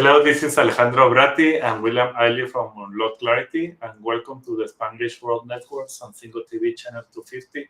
Hello, this is Alejandro Bratti and William Isley from Unlock Clarity, and welcome to the Spanglish World Networks on Single TV channel 250.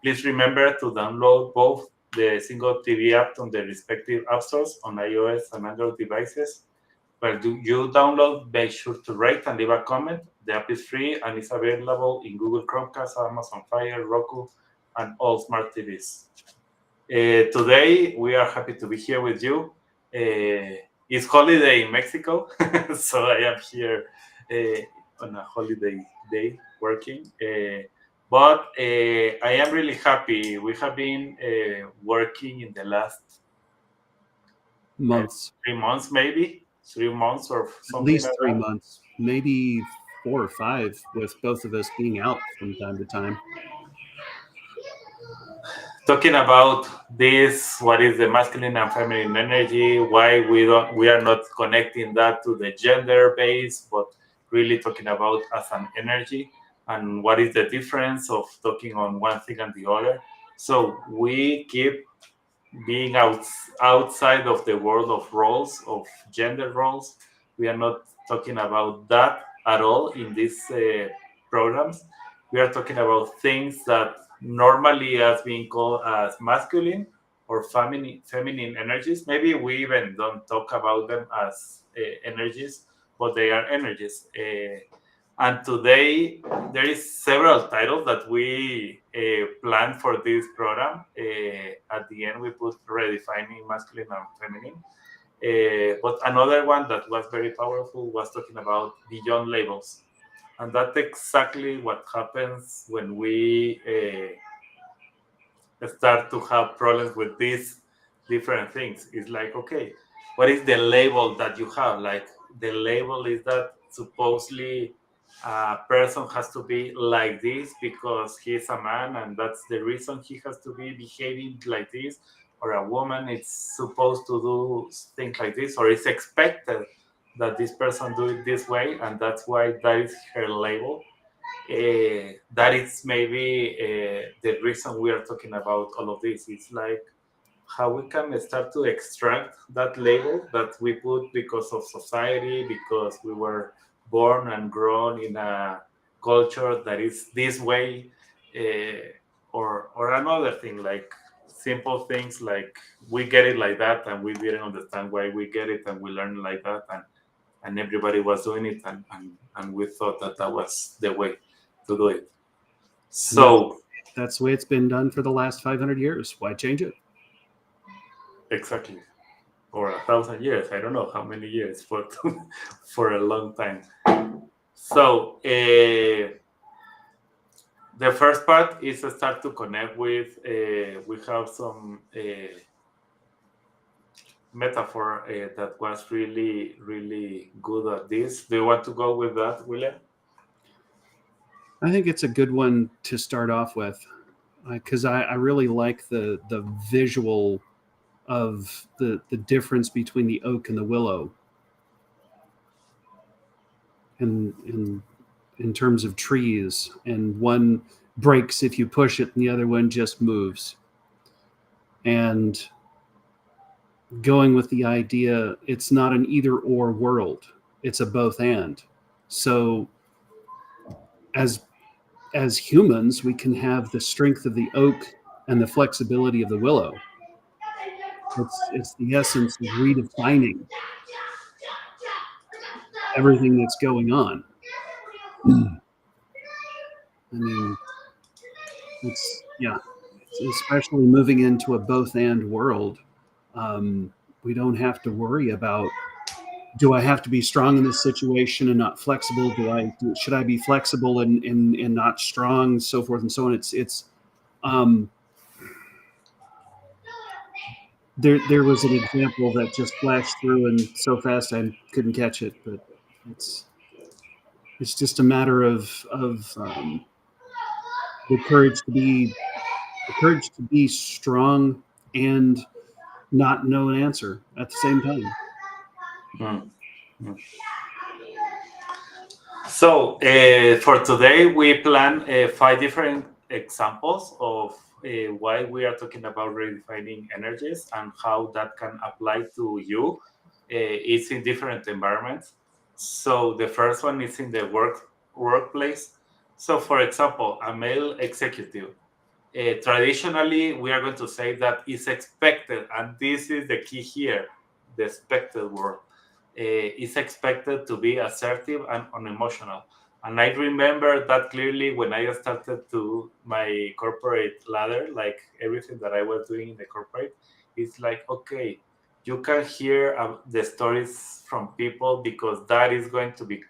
Please remember to download both the Single TV app on the respective app stores on iOS and Android devices. Where you download, make sure to rate and leave a comment. The app is free and is available in Google Chromecast, Amazon Fire, Roku, and all smart TVs. Today, we are happy to be here with you. It's holiday in Mexico, so I am here on a holiday day working. But I am really happy. We have been working in the last months, 3 months, maybe 3 months or something. At least like 3 that. months, maybe 4 or 5, with both of us being out from time to time. Talking about this, what is the masculine and feminine energy, why we are not connecting that to the gender base, but really talking about as an energy, and what is the difference of talking on one thing and the other. So we keep being outside of the world of roles, of gender roles. We are not talking about that at all in these programs. We are talking about things that normally has been called as masculine or feminine energies. Maybe we even don't talk about them as energies, but they are energies. And today there is several titles that we planned for this program. At the end, we put redefining masculine and feminine. But another one that was very powerful was talking about beyond labels. And that's exactly what happens when we start to have problems with these different things. It's like, okay, what is the label that you have? Like, the label is that supposedly a person has to be like this because he's a man and that's the reason he has to be behaving like this, or a woman is supposed to do things like this, or it's expected that this person do it this way, and that's why that is her label. That is maybe the reason we are talking about all of this. It's like how we can start to extract that label that we put because of society, because we were born and grown in a culture that is this way, or another thing, like simple things like we get it like that and we didn't understand why we get it, and we learned like that, and everybody was doing it, and we thought that that was the way to do it. So that's the way it's been done for the last 500 years. Why change it? Exactly. Or 1,000 years. I don't know how many years, but for a long time. So the first part is to start to connect with, we have some metaphor that was really, really good at this. Do you want to go with that, William? I think it's a good one to start off with, because I really like the visual of the difference between the oak and the willow, and in terms of trees, and one breaks if you push it and the other one just moves. And going with the idea, it's not an either or world, it's a both and. So as humans, we can have the strength of the oak and the flexibility of the willow. It's the essence of redefining everything that's going on. I mean, it's especially moving into a both and world. We don't have to worry about, do I have to be strong in this situation and not flexible? Should I be flexible and not strong, so forth and so on. There was an example that just flashed through, and so fast I couldn't catch it, but it's just a matter of the courage to be strong and not know an answer at the same time. So for today, we plan 5 different examples of why we are talking about redefining energies and how that can apply to you. it's in different environments. So the first one is in the workplace. So, for example, a male executive. Traditionally, we are going to say that it's expected, and this is the key here, the expected word. It's expected to be assertive and unemotional. And I remember that clearly when I started to my corporate ladder, like everything that I was doing in the corporate, it's like, okay, you can hear the stories from people because that is going to be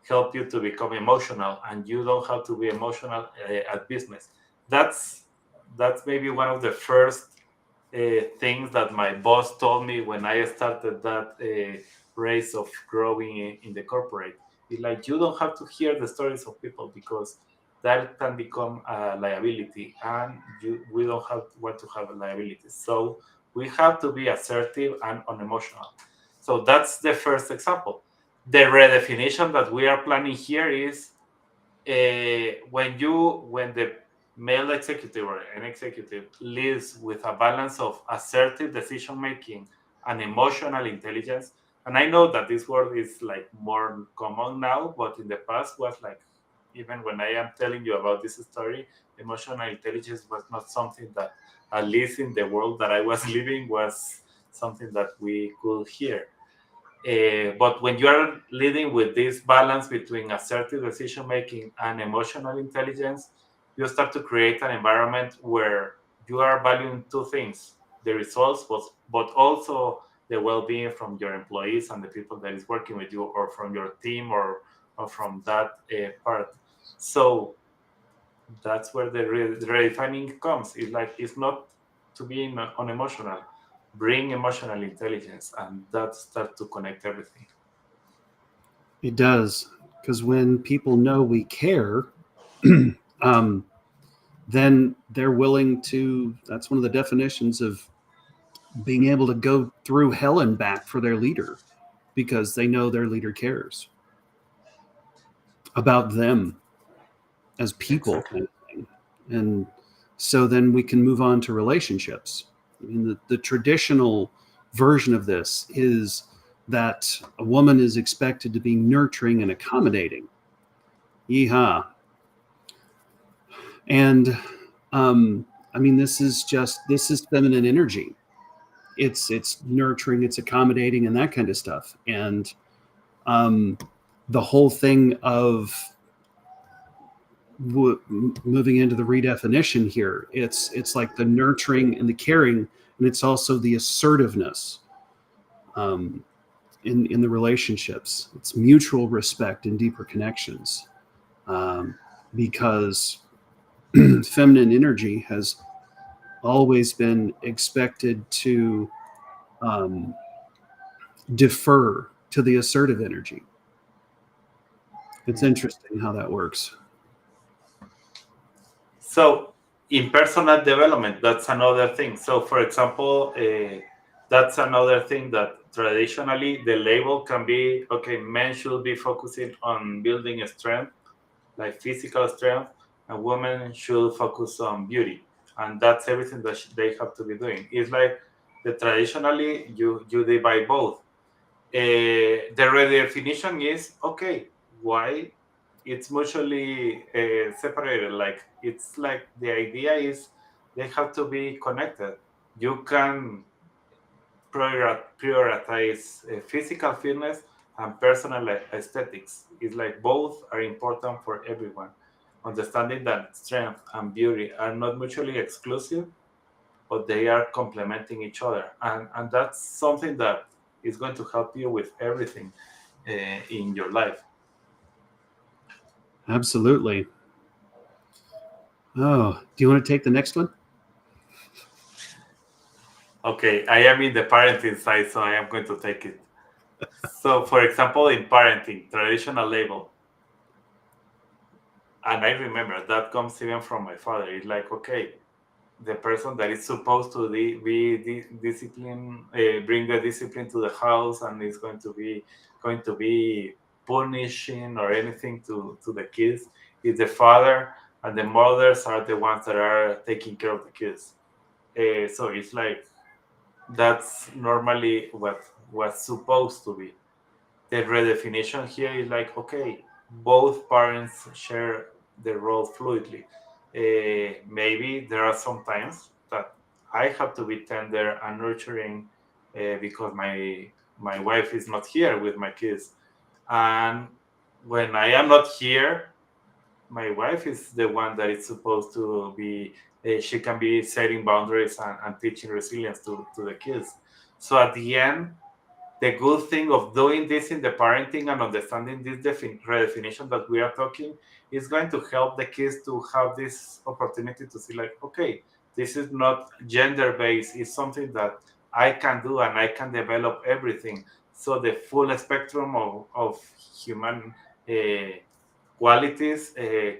help you to become emotional, and you don't have to be emotional at business. That's maybe one of the first things that my boss told me when I started that race of growing in the corporate. It's like you don't have to hear the stories of people because that can become a liability, and we don't want to have a liability. So we have to be assertive and unemotional. So that's the first example. The redefinition that we are planning here is when the male executive or an executive leads with a balance of assertive decision making and emotional intelligence. And I know that this word is like more common now, but in the past was like, even when I am telling you about this story, emotional intelligence was not something that, at least in the world that I was living, was something that we could hear. But when you are leading with this balance between assertive decision making and emotional intelligence, you start to create an environment where you are valuing two things: the results, but also the well-being from your employees and the people that is working with you, or from your team, or from that part. So that's where the redefining comes. It's like it's not to be unemotional. Bring emotional intelligence, and that start to connect everything. It does, because when people know we care, um, then they're willing to. That's one of the definitions of being able to go through hell and back for their leader, because they know their leader cares about them as people, Exactly. kind of thing. And so then we can move on to relationships. I mean, the traditional version of this is that a woman is expected to be nurturing and accommodating. Yeehaw. And I mean, this is feminine energy. It's nurturing, it's accommodating, and that kind of stuff. And um, the whole thing of moving into the redefinition here, it's like the nurturing and the caring, and it's also the assertiveness um, in the relationships. It's mutual respect and deeper connections, because feminine energy has always been expected to um, defer to the assertive energy. It's interesting how that works. So, in personal development, that's another thing. So, for example, that's another thing that traditionally the label can be okay, men should be focusing on building a strength, like physical strength, and women should focus on beauty. And that's everything that they have to be doing. It's like the traditionally you divide both. The redefinition is okay. Why it's mutually separated? Like it's like the idea is they have to be connected. You can prioritize physical fitness and personal aesthetics. It's like both are important for everyone. Understanding that strength and beauty are not mutually exclusive, but they are complementing each other, and that's something that is going to help you with everything in your life. Absolutely. Oh, do you want to take the next one? Okay, I am in the parenting side, so I am going to take it. So, for example, in parenting, traditional label, and I remember that comes even from my father. It's like, okay, the person that is supposed to be discipline, bring the discipline to the house, and is going to be punishing or anything to the kids, is the father, and the mothers are the ones that are taking care of the kids. So it's like That's normally what was supposed to be. The redefinition here is like, okay, both parents share the role fluidly. Maybe there are some times that I have to be tender and nurturing because my wife is not here with my kids, and when I am not here, my wife is the one that is supposed to be. She can be setting boundaries and teaching resilience to the kids. So at the end, the good thing of doing this in the parenting and understanding this redefinition that we are talking is going to help the kids to have this opportunity to see like, okay, this is not gender based, it's something that I can do and I can develop everything. So the full spectrum of human uh, qualities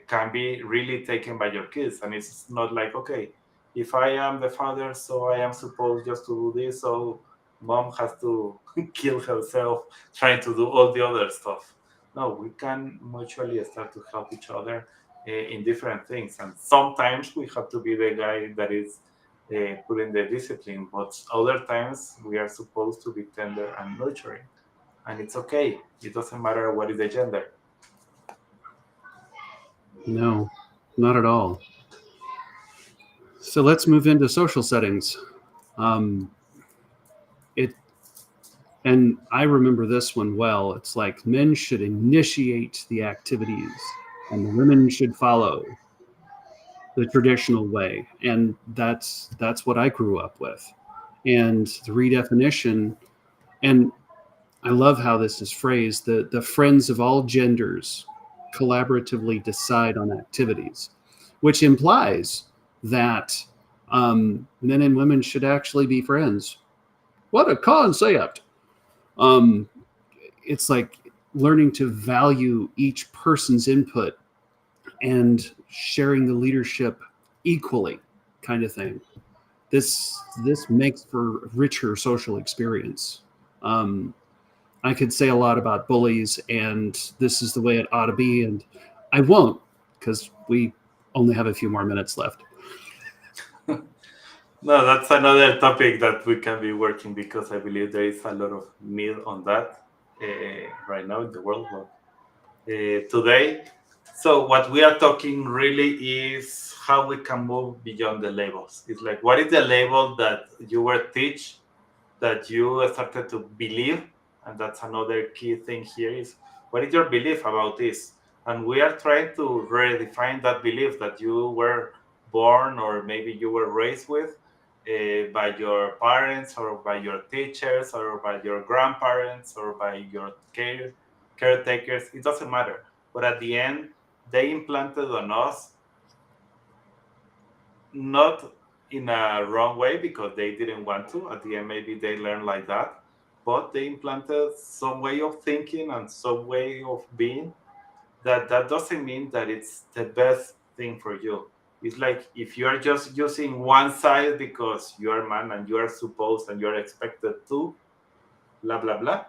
can be really taken by your kids, and it's not like, okay, if I am the father, so I am supposed just to do this, so mom has to kill herself trying to do all the other stuff. No, we can mutually start to help each other in different things, and sometimes we have to be the guy that is putting the discipline, but other times we are supposed to be tender and nurturing, and it's okay. It doesn't matter what is the gender. No, not at all. So let's move into social settings. Um, it and I remember this one well. It's like men should initiate the activities, and the women should follow the traditional way, and that's what I grew up with. And the redefinition, and I love how this is phrased: the friends of all genders collaboratively decide on activities, which implies that men and women should actually be friends. What a concept! Um, it's like learning to value each person's input and sharing the leadership equally, kind of thing. This makes for a richer social experience. Um, I could say a lot about bullies, and this is the way it ought to be, and I won't because we only have a few more minutes left. No, that's another topic that we can be working because I believe there is a lot of need on that right now in the world today. So what we are talking really is how we can move beyond the labels. It's like, what is the label that you were teach that you started to believe? And that's another key thing here is, what is your belief about this? And we are trying to redefine that belief that you were born or maybe you were raised with by your parents or by your teachers or by your grandparents or by your caretakers. It doesn't matter. But at the end, they implanted on us, not in a wrong way because they didn't want to. At the end, maybe they learned like that, but they implanted some way of thinking and some way of being that doesn't mean that it's the best thing for you. It's like if you are just using one side because you are man and you are supposed and you are expected to blah blah blah,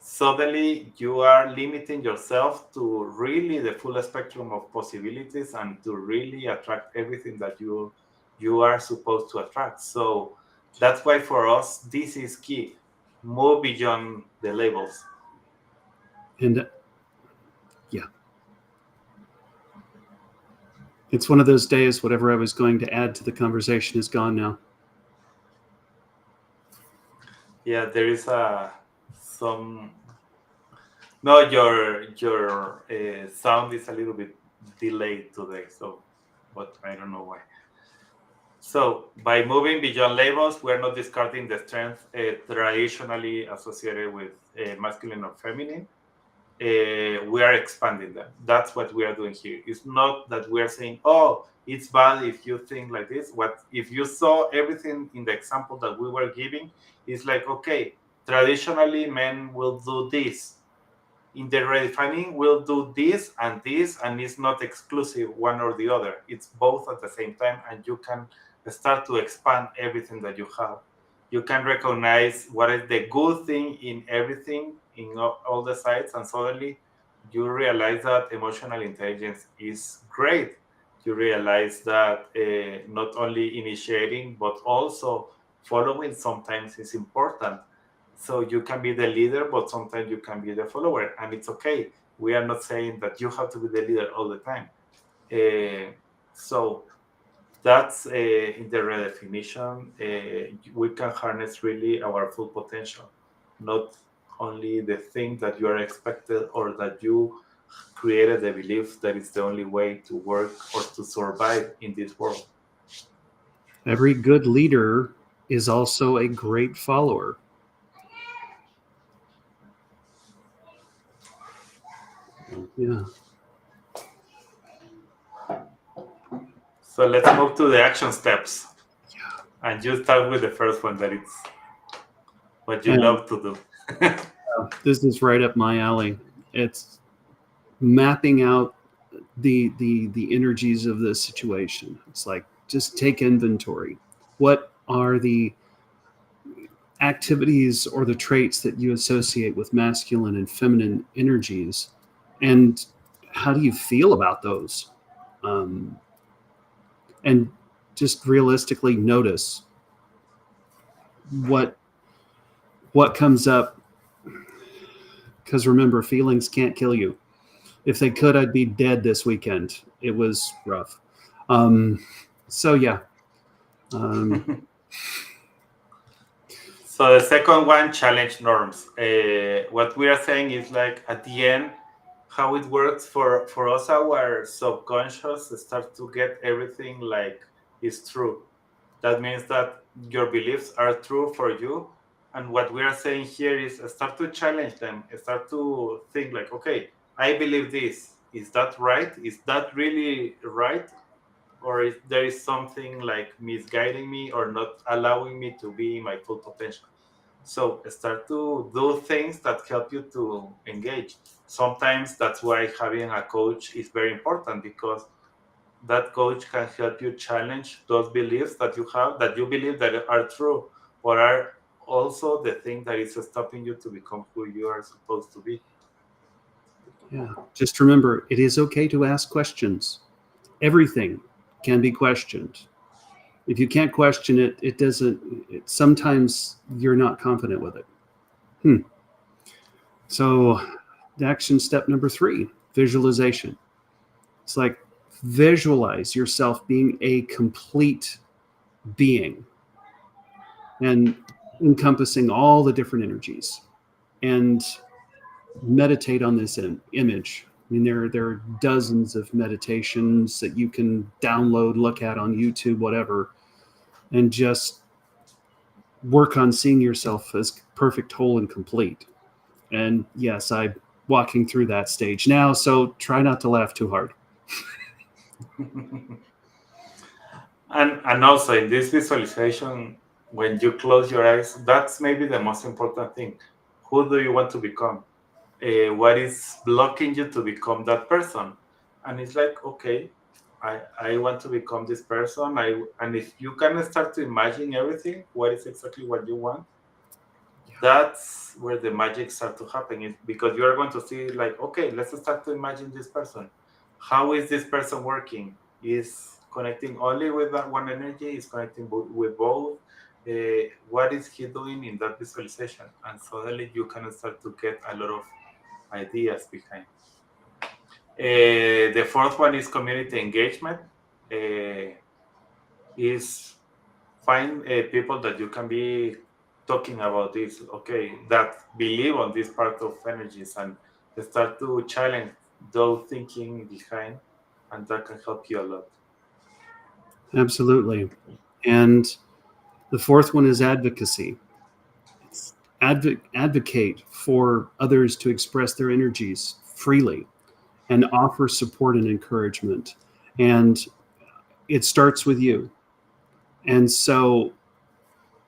suddenly you are limiting yourself to really the full spectrum of possibilities and to really attract everything that you are supposed to attract. So that's why for us this is key. Move beyond the labels. And yeah, it's one of those days. Whatever I was going to add to the conversation is gone now. Yeah, there is a some no, your sound is a little bit delayed today, so but I don't know why. So, by moving beyond labels, we're not discarding the strength traditionally associated with masculine or feminine. We are expanding them. That's what we are doing here. It's not that we are saying, "Oh, it's bad if you think like this." What if you saw everything in the example that we were giving? It's like, okay, traditionally men will do this, in the redefining we'll do this and it's not exclusive one or the other, it's both at the same time, and you can start to expand everything that you have. You can recognize what is the good thing in everything in all the sides, and suddenly you realize that emotional intelligence is great. You realize that not only initiating but also following sometimes is important. So you can be the leader, but sometimes you can be the follower, and it's okay. We are not saying that you have to be the leader all the time. So that's in the redefinition. We can harness really our full potential, not only the thing that you are expected or that you created the belief that it's the only way to work or to survive in this world. Every good leader is also a great follower. Yeah. So let's move to the action steps. And you start with the first one, that it's what you And love to do. this is right up my alley. It's mapping out the energies of the situation. It's like just take inventory. What are the activities or the traits that you associate with masculine and feminine energies, and how do you feel about those? Um, and just realistically notice what comes up, because remember, feelings can't kill you. If they could, I'd be dead this weekend. It was rough. So yeah. So the second one, challenge norms. What we are saying is like at the end, how it works for us, our subconscious start to get everything like is true. That means that your beliefs are true for you. And what we are saying here is start to challenge them, start to think like, okay, I believe this. Is that right? Is that really right? Or is there is something like misguiding me or not allowing me to be my full potential? So start to do things that help you to engage. Sometimes that's why having a coach is very important, because that coach can help you challenge those beliefs that you have, that you believe that are true, or are also the thing that is stopping you to become who you are supposed to be. Yeah. Just remember, it is okay to ask questions. Everything can be questioned. If you can't question it, it doesn't. Sometimes you're not confident with it. So, action step number 3: visualization. It's like visualize yourself being a complete being and encompassing all the different energies, and meditate on this image. I mean, there are dozens of meditations that you can download, look at on YouTube, whatever, and just work on seeing yourself as perfect, whole, and complete. And yes, I'm walking through that stage now, so try not to laugh too hard. And also in this visualization, when you close your eyes, that's maybe the most important thing. Who do you want to become? What is blocking you to become that person? And it's like, okay, I want to become this person. And if you can start to imagine everything, what is exactly what you want, that's where the magic starts to happen. Is because you are going to see like, okay, let's start to imagine this person. How is this person working? Is connecting only with that one energy? Is connecting with both? What is he doing in that visualization? And suddenly you can start to get a lot of ideas behind. The fourth one is community engagement. Is find people that you can be talking about this, okay, that believe on this part of energies, and start to challenge those thinking behind, and that can help you a lot. Absolutely. And the fourth one is advocacy. It's advocate for others to express their energies freely and offer support and encouragement. And it starts with you. And so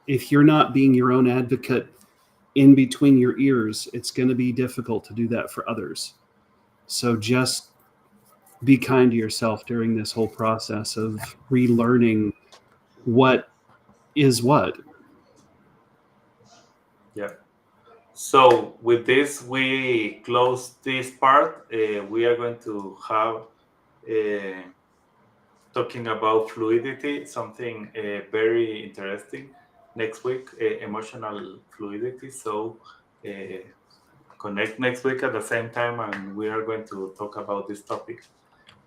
if you're not being your own advocate in between your ears, it's going to be difficult to do that for others. So just be kind to yourself during this whole process of relearning what is what. Yeah. So with this, we close this part. We are going to have uh, talking about fluidity, something very interesting. next week, emotional fluidity. So connect next week at the same time, and we are going to talk about this topic.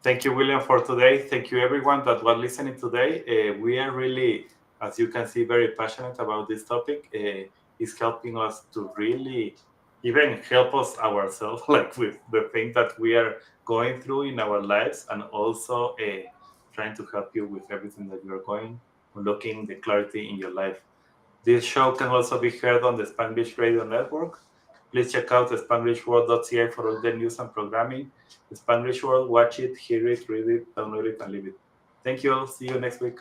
Thank you, William, for today. Thank you, everyone that was listening today. We are really, as you can see, very passionate about this topic. It's helping us to really even help us ourselves, like with the thing that we are going through in our lives, and also trying to help you with everything that you're going, unlocking the clarity in your life. This show can also be heard on the Spanglish Radio Network. Please check out spanglishworld.ca for all the news and programming. The Spanglish World, watch it, hear it, read it, download it, and leave it. Thank you all. See you next week.